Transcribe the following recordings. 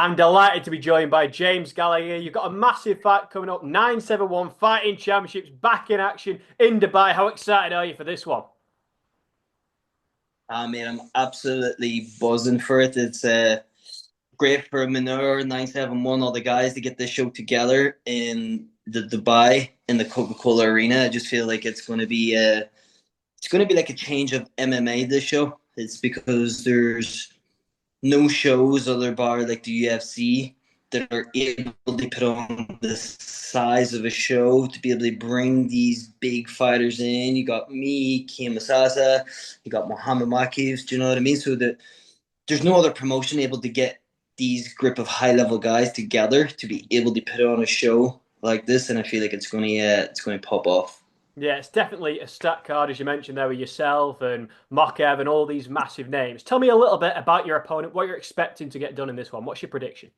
I'm delighted to be joined by James Gallagher. You've got a massive fight coming up, 971 Fighting Championships back in action in Dubai. How excited are you for this one? I mean, I'm absolutely buzzing for it. It's great for Manure 971, all the guys to get this show together in the Dubai in the Coca-Cola Arena. I just feel like it's going to be like a change of MMA. This show. It's because there's no shows other bar like the UFC that are able to put on the size of a show to be able to bring these big fighters in. You got me, Kim Masasa, you got Muhammad Makis, do you know what I mean? So that there's no other promotion able to get these group of high level guys together to be able to put on a show like this, and I feel like it's going to pop off. Yeah, it's definitely a stat card, as you mentioned there with yourself and Mokev and all these massive names. Tell me a little bit about your opponent, what you're expecting to get done in this one. What's your prediction?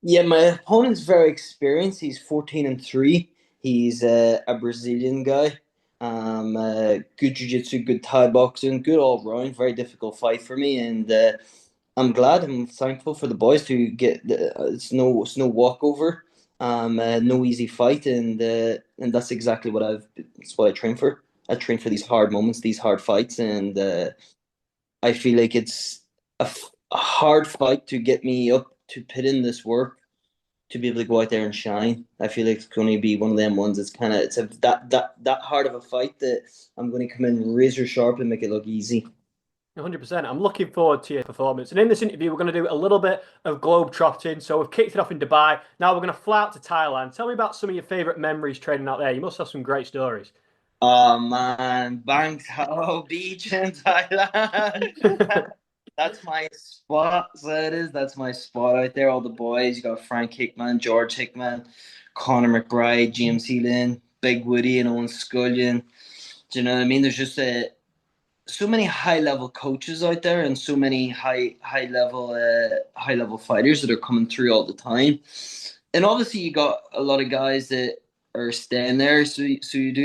Yeah, my opponent's very experienced. He's 14-3. He's a Brazilian guy. Good jiu-jitsu, good Thai boxing, good all round. Very difficult fight for me, and I'm glad. I'm thankful for the boys to get. It's no walkover. No easy fight, and that's exactly what It's what I train for. I train for these hard moments, these hard fights, and I feel like it's a hard fight to get me up to put in this work to be able to go out there and shine. I feel like it's going to be one of them ones. It's that hard of a fight that I'm going to come in razor sharp and make it look easy. 100%. I'm looking forward to your performance. And in this interview, we're going to do a little bit of globe trotting. So we've kicked it off in Dubai. Now we're going to fly out to Thailand. Tell me about some of your favorite memories training out there. You must have some great stories. Oh man, Bang Tao Beach in Thailand. That's my spot. So it is. That's my spot out there. All the boys. You got Frank Hickman, George Hickman, Conor McBride, James Heelan, Big Woody, and Owen Scullion. Do you know what I mean? There's just so many high level coaches out there, and so many high level fighters that are coming through all the time. And obviously, you got a lot of guys that are staying there. So you do.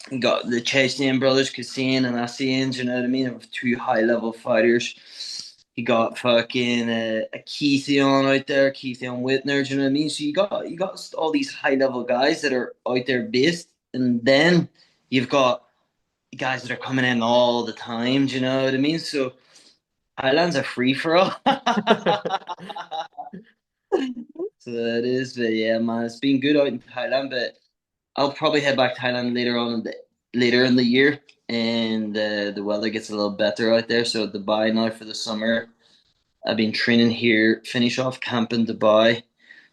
You got the Chastain brothers, Kassine and Asian, you know what I mean? Two high level fighters. You got fucking a Keithion out there, Keithion Whitner, do you know what I mean? So you got all these high level guys that are out there based, and then you've got guys that are coming in all the time, do you know what I mean? So Highlands are free for all. So it is, but yeah, man, it's been good out in Thailand, but I'll probably head back to Thailand later in the year, and the weather gets a little better out there. So Dubai now for the summer. I've been training here, finish off camp in Dubai,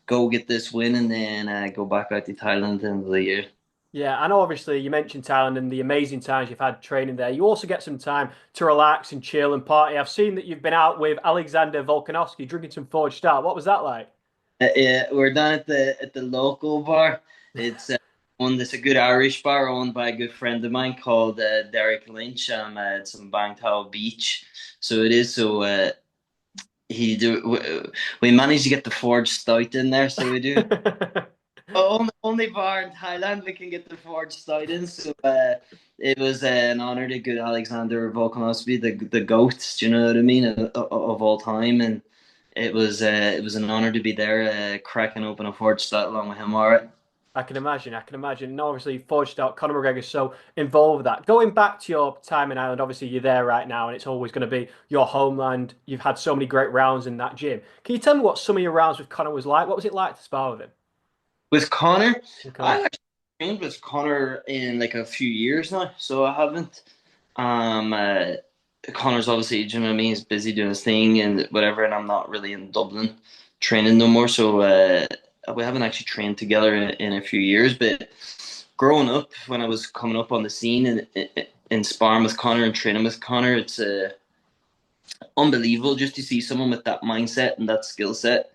go get this win, and then go back out to Thailand at the end of the year. Yeah, I know obviously you mentioned Thailand and the amazing times you've had training there. You also get some time to relax and chill and party. I've seen that you've been out with Alexander Volkanovski drinking some Forged Stout. What was that like? Yeah, we're down at the local bar. It's one that's a good Irish bar owned by a good friend of mine called Derek Lynch. It's on Bangtao Beach, so it is. So we managed to get the Forged Stout in there, so we do. Only bar in Thailand we can get the Forged Stout in. So it was an honor to get Alexander Volkanovski, the goat. Do you know what I mean, of all time, and it was an honor to be there, cracking open a Forged Stout along with him. All right. I can imagine. I can imagine. And obviously, Forged Out, Conor McGregor's so involved with that. Going back to your time in Ireland, obviously you're there right now, and it's always going to be your homeland. You've had so many great rounds in that gym. Can you tell me what some of your rounds with Conor was like? What was it like to spar with him? With Connor, Okay. I actually trained with Connor in like a few years now, so I haven't. Um, uh, Connor's obviously, do you know what I mean? He's busy doing his thing and whatever, and I'm not really in Dublin training no more, so we haven't actually trained together in a few years. But growing up, when I was coming up on the scene and sparring with Connor and training with Connor, it's unbelievable just to see someone with that mindset and that skill set,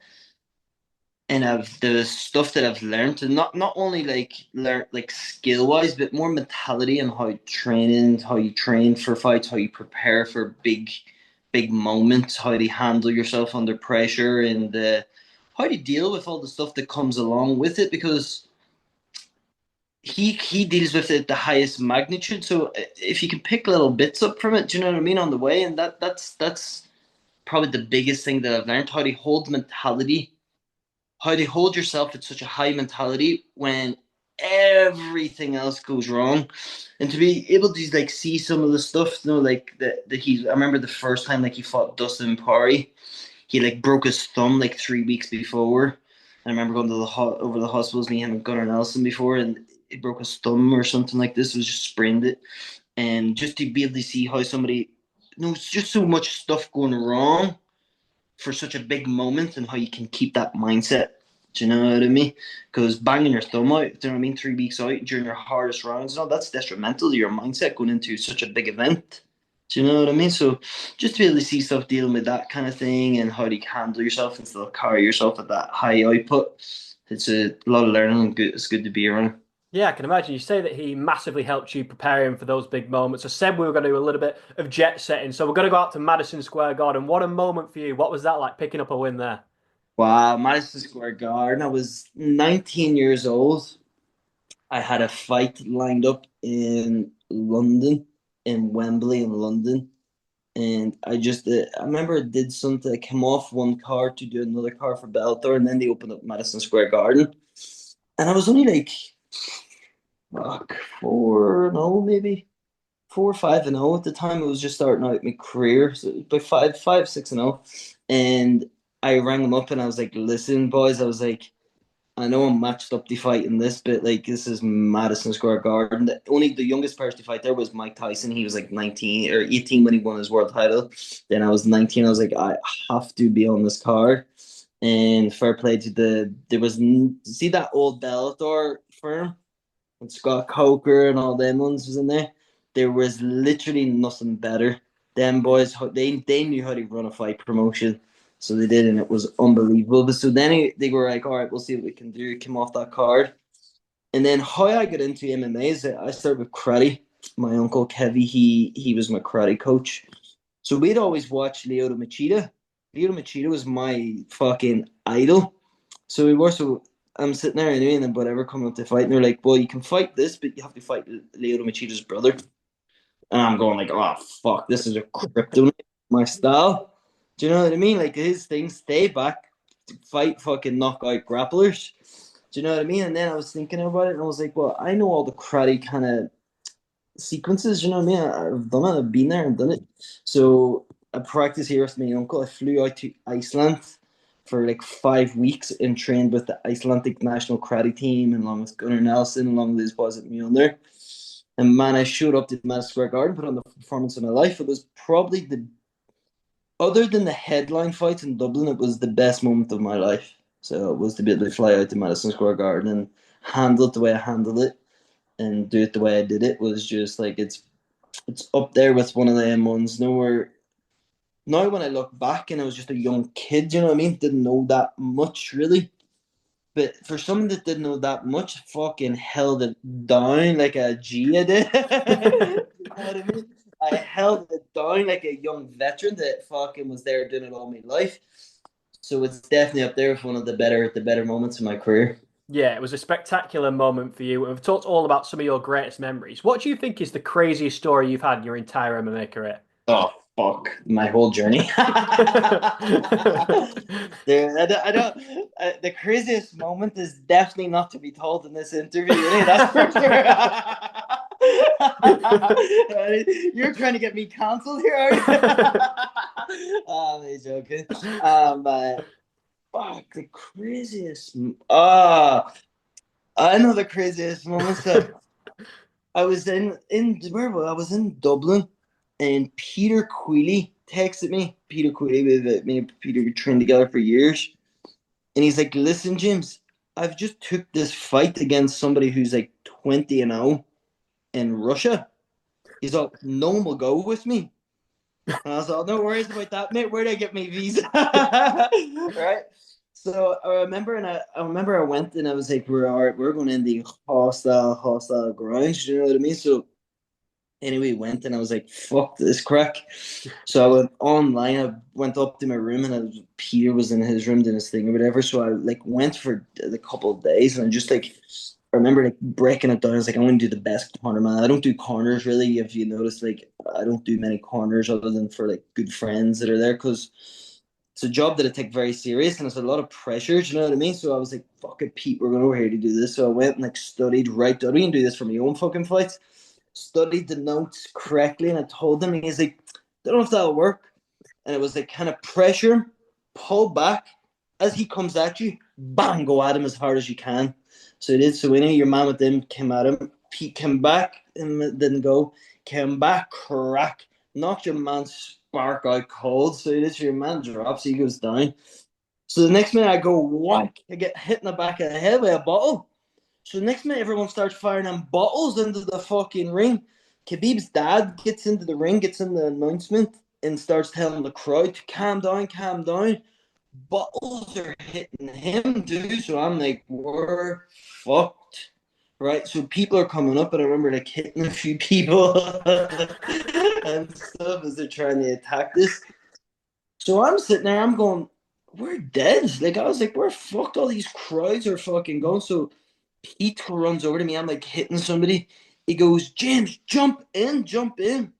and I've the stuff that I've learned, and not only like learn like skill wise, but more mentality and how you train for fights, how you prepare for big moments, how to handle yourself under pressure, and how to deal with all the stuff that comes along with it. Because he deals with it at the highest magnitude. So if you can pick little bits up from it, do you know what I mean, on the way, and that's probably the biggest thing that I've learned, how to hold mentality, how to hold yourself at such a high mentality when everything else goes wrong, and to be able to like see some of the stuff, like that he's. I remember the first time like he fought Dustin Poirier, he like broke his thumb like 3 weeks before. I remember going to over the hospitals, me and Gunnar Nelson before, and he broke his thumb or something like this. It was just sprained it, and just to be able to see how somebody, it's just so much stuff going wrong for such a big moment, and how you can keep that mindset. Do you know what I mean? Because banging your thumb out, do you know what I mean? 3 weeks out during your hardest rounds, that's detrimental to your mindset going into such a big event. Do you know what I mean? So just to be able to see stuff dealing with that kind of thing and how to handle yourself and still carry yourself at that high output, it's a lot of learning and good. It's good to be around. Yeah, I can imagine. You say that he massively helped you preparing for those big moments. I said we were going to do a little bit of jet setting, so we're going to go out to Madison Square Garden. What a moment for you! What was that like picking up a win there? Wow, Madison Square Garden. I was 19 years old. I had a fight lined up in London, in Wembley in London. And I remember I did something. I came off one card to do another card for Bellator, and then they opened up Madison Square Garden. And I was only like, fuck, four, no, maybe 4 or 5-0 at the time. It was just starting out my career, so by 6-0. And I rang them up and I was like, listen, boys, I was like, I know I'm matched up to fight in this, but like this is Madison Square Garden. Only the youngest person to fight there was Mike Tyson. He was like 19 or 18 when he won his world title. Then I was 19. I was like, I have to be on this card. And fair play to there was, see that old Bellator firm and Scott Coker and all them ones was in there. There was literally nothing better. Them boys, they knew how to run a fight promotion. So they did, and it was unbelievable. But so then they were like, all right, we'll see what we can do. Came off that card. And then how I got into MMA is that I started with karate. My uncle Kevy, he was my karate coach. So we'd always watch Lyoto Machida. Lyoto Machida was my fucking idol. So we were so I'm sitting there anyway, and then whatever coming up to fight, and they're like, well, you can fight this, but you have to fight Lyoto Machida's brother. And I'm going like, oh fuck, this is a kryptonite, my style. Do you know what I mean? Like his thing, stay back, fight fucking knockout grapplers. Do you know what I mean? And then I was thinking about it, and I was like, well, I know all the karate kind of sequences. You know what I mean? I've done it. I've been there and done it. So I practiced here with my uncle. I flew out to Iceland for like 5 weeks and trained with the Icelandic national karate team, and along with Gunnar Nelson, along with his boys at Mjolnir. And man, I showed up to Madison Square Garden, put on the performance of my life. It was probably other than the headline fights in Dublin, it was the best moment of my life. So it was to be able to fly out to Madison Square Garden and handle it the way I handled it and do it the way I did it was just like it's up there with one of the M1s. Nowhere now when I look back and I was just a young kid, you know what I mean? Didn't know that much really. But for someone that didn't know that much, fucking held it down like a G I did. You know what I mean? I held it down like a young veteran that fucking was there doing it all my life. So it's definitely up there with one of the better moments in my career. Yeah, it was a spectacular moment for you. We've talked all about some of your greatest memories. What do you think is the craziest story you've had in your entire MMA career? Oh fuck, my whole journey. Dude, I don't. The craziest moment is definitely not to be told in this interview. That's for sure. You're trying to get me cancelled here, are you? I'm joking. Fuck, the craziest. I know the craziest moments. I was in where was I? Was in Dublin, and Peter Queally texted me. Peter Queally, me and Peter trained together for years, and he's like, "Listen, James, I've just took this fight against somebody who's like 20-0 in Russia. He's like, no one will go with me." And I was like, "No worries about that, mate. Where did I get my visa?" Right. So I remember I went and I was like, we're going in the hostile grounds. You know what I mean? So anyway, went and I was like, fuck this crack. So I went online. I went up to my room and Peter was in his room doing his thing or whatever. So I like went for a couple of days and I just like I remember like breaking it down. I was like, I'm going to do the best corner man. I don't do corners really. If you notice, like I don't do many corners other than for like good friends that are there because it's a job that I take very serious and it's a lot of pressure. Do you know what I mean? So I was like, fuck it, Pete, we're going over here to do this. So I went and like studied right. I don't even do this for my own fucking fights. Studied the notes correctly and I told him, and he's like, don't know if that'll work. And it was like kind of pressure, pull back as he comes at you, bang, go at him as hard as you can. So he did. So we knew your man with him came at him. He came back and didn't go. Came back, crack, knocked your man spark out cold. So he did. So your man drops. He goes down. So the next minute I go whack. I get hit in the back of the head with a bottle. So the next minute everyone starts firing them bottles into the fucking ring. Khabib's dad gets into the ring, gets in the announcement, and starts telling the crowd to calm down, calm down. Bottles are hitting him, dude. So I'm like, we're fucked. Right? So people are coming up, and I remember like hitting a few people and stuff as they're trying to attack this. So I'm sitting there, I'm going, we're dead. Like I was like, we're fucked. All these crowds are fucking gone. So Pete runs over to me. I'm like hitting somebody. He goes, James, jump in, jump in.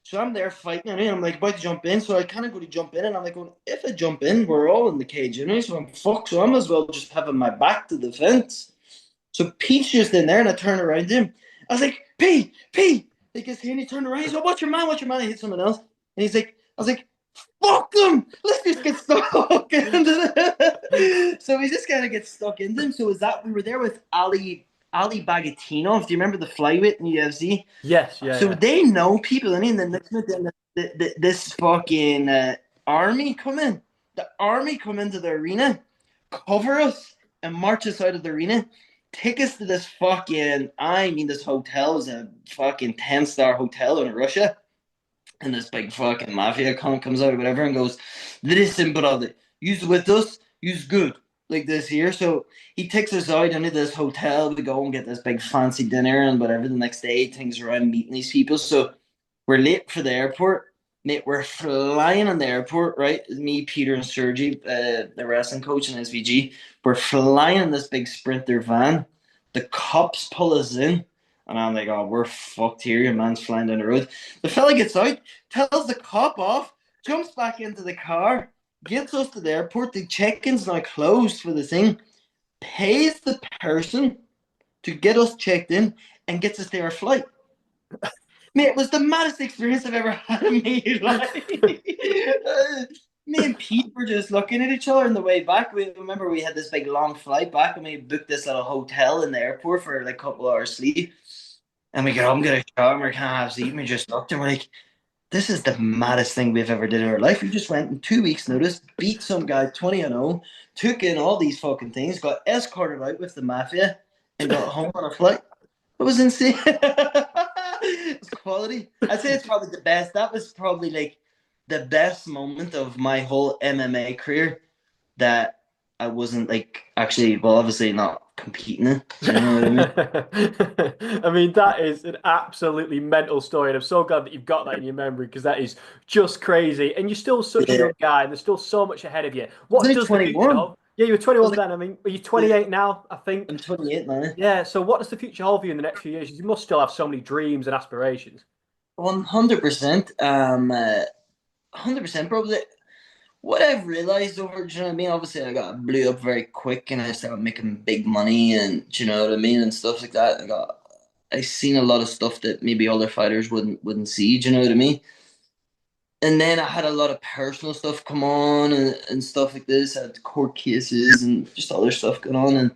So I'm there fighting and I'm like about to jump in. So I kind of go to jump in and I'm like, going, if I jump in, we're all in the cage, you know? So I'm fucked. So I'm as well just having my back to the fence. So Pete's just in there and I turn around to him. I was like, Pete, Pete. Like, he's here and he turned around. He's like, what's your man? What's your man? I hit someone else. And he's like, I was like, fuck them. Let's just get stuck into them. So we just kind of get stuck in them. So was that we were there with Ali Bagatinov. Do you remember the flyweight in the UFC? Yes, yeah, So yeah. they know people. I mean, this fucking army come in. The army come into the arena, cover us, and march us out of the arena. Take us to this fucking. I mean, this hotel is a fucking 10-star hotel in Russia. And this big fucking mafia comes out or whatever and goes, listen, brother, you's with us, you's good. Like this here. So he takes us out into this hotel. We go and get this big fancy dinner and whatever the next day, things around meeting these people. So we're late for the airport. Mate, we're flying in the airport, right? Me, Peter, and Sergi, the wrestling coach and SVG. We're flying in this big Sprinter van. The cops pull us in. And I'm like, oh, we're fucked here. Your man's flying down the road. The fella gets out, tells the cop off, jumps back into the car, gets us to the airport. The check-in's now closed for the thing, pays the person to get us checked in, and gets us there our flight. Mate, it was the maddest experience I've ever had in my life. Me and Pete were just looking at each other on the way back. We remember we had this big long flight back, and we booked this little hotel in the airport for like a couple hours sleep. And we get home, get a shower, and we can't have sleep. And we just looked and we're like, this is the maddest thing we've ever did in our life. We just went in 2 weeks' notice, beat some guy 20-0, took in all these fucking things, got escorted out with the mafia, and got home on a flight. It was insane. It was quality. I'd say it's probably the best. That was probably like the best moment of my whole MMA career that I wasn't like actually, well, obviously not competing in. Do you know what I mean? I mean, that is an absolutely mental story, and I'm so glad that you've got that in your memory because that is just crazy. And you're still such a Yeah. young guy, and there's still so much ahead of you. I was What only does the future 21. hold? Yeah, you were I was 21 like, then. I mean, are you 28 now? I think. I'm 28 now. Yeah. So, what does the future hold for you in the next few years? You must still have so many dreams and aspirations. 100%. 100%. Probably what I've realized over, do you know what I mean? Obviously, I got blew up very quick, and I started making big money, and do you know what I mean, and stuff like that. I seen a lot of stuff that maybe other fighters wouldn't see. Do you know what I mean? And then I had a lot of personal stuff come on and stuff like this. I had court cases and just other stuff going on. And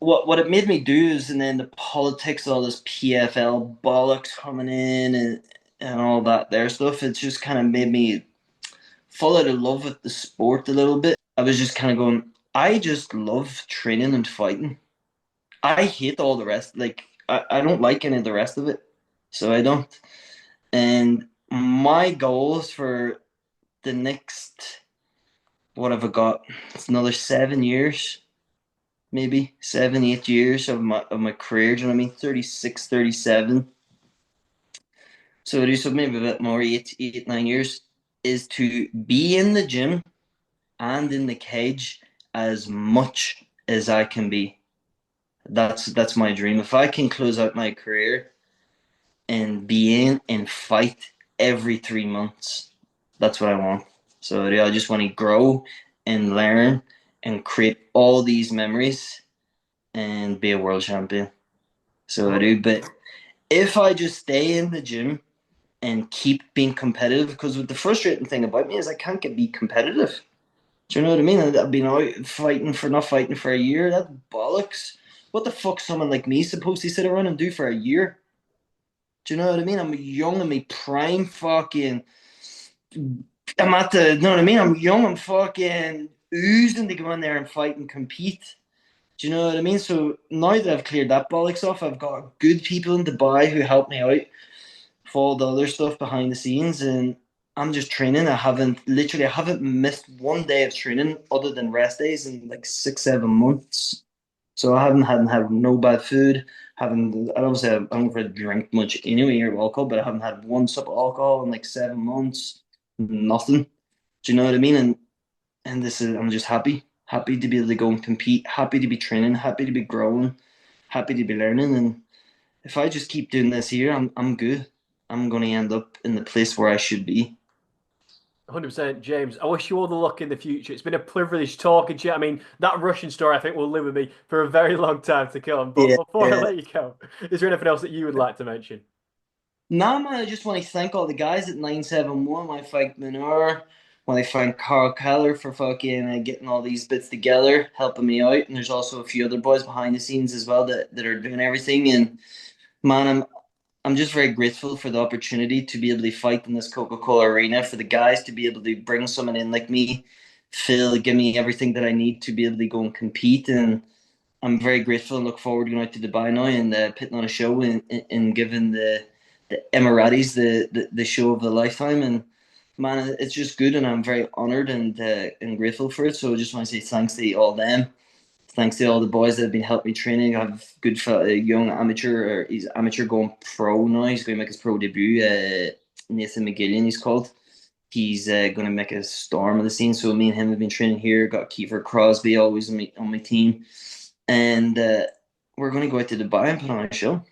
what it made me do is, and then the politics, all this PFL bollocks coming in and all that there stuff. It just kind of made me fall out of love with the sport a little bit. I was just kind of going, I just love training and fighting. I hate all the rest. Like, I don't like any of the rest of it. So I don't. And my goals for the next, what have I got? It's another 7 years, maybe 7, 8 years of my career. Do you know what I mean? 36, 37. So I do so maybe a bit more, 8, 9 years, is to be in the gym and in the cage as much as I can be. That's my dream. If I can close out my career and be in and fight every 3 months, that's what I want. So yeah, I just want to grow and learn and create all these memories and be a world champion. So I do. But if I just stay in the gym and keep being competitive, because the frustrating thing about me is I can't be competitive. Do you know what I mean? I've been out fighting for not fighting for a year. That's bollocks. What the fuck someone like me supposed to sit around and do for a year? Do you know what I mean? I'm young, I'm a prime fucking. I'm at the. You know what I mean? I'm young, I'm fucking oozing to go in there and fight and compete. Do you know what I mean? So now that I've cleared that bollocks off, I've got good people in Dubai who help me out for all the other stuff behind the scenes, and I'm just training. I haven't missed one day of training other than rest days in like 6, 7 months. So I haven't had no bad food. Haven't I obviously I don't really drink much anyway or alcohol, but I haven't had one sip of alcohol in like 7 months. Nothing. Do you know what I mean? And this is I'm just happy to be able to go and compete, happy to be training, happy to be growing, happy to be learning. And if I just keep doing this here, I'm good. I'm going to end up in the place where I should be. 100%, James. I wish you all the luck in the future. It's been a privilege talking to you. I mean, that Russian story I think will live with me for a very long time to come. But Yeah, before I yeah. let you go, is there anything else that you would like to mention? Nah, man, I just want to thank all the guys at 971. I thank Minor. Want to thank Carl Keller for fucking getting all these bits together, helping me out. And there's also a few other boys behind the scenes as well that are doing everything. And man, I'm just very grateful for the opportunity to be able to fight in this Coca-Cola arena, for the guys to be able to bring someone in like me, Phil, give me everything that I need to be able to go and compete. And I'm very grateful and look forward to going out to Dubai now and putting on a show and giving the Emiratis the show of the lifetime. And man, it's just good, and I'm very honored and grateful for it. So I just want to say thanks to all them. Thanks to all the boys that have been helping me training. I have good young amateur, or he's amateur going pro now. He's going to make his pro debut. Nathan McGillian, he's called. He's going to make a storm of the scene. So me and him have been training here. Got Kiefer Crosby always on my team, and we're going to go out to Dubai and put on a show.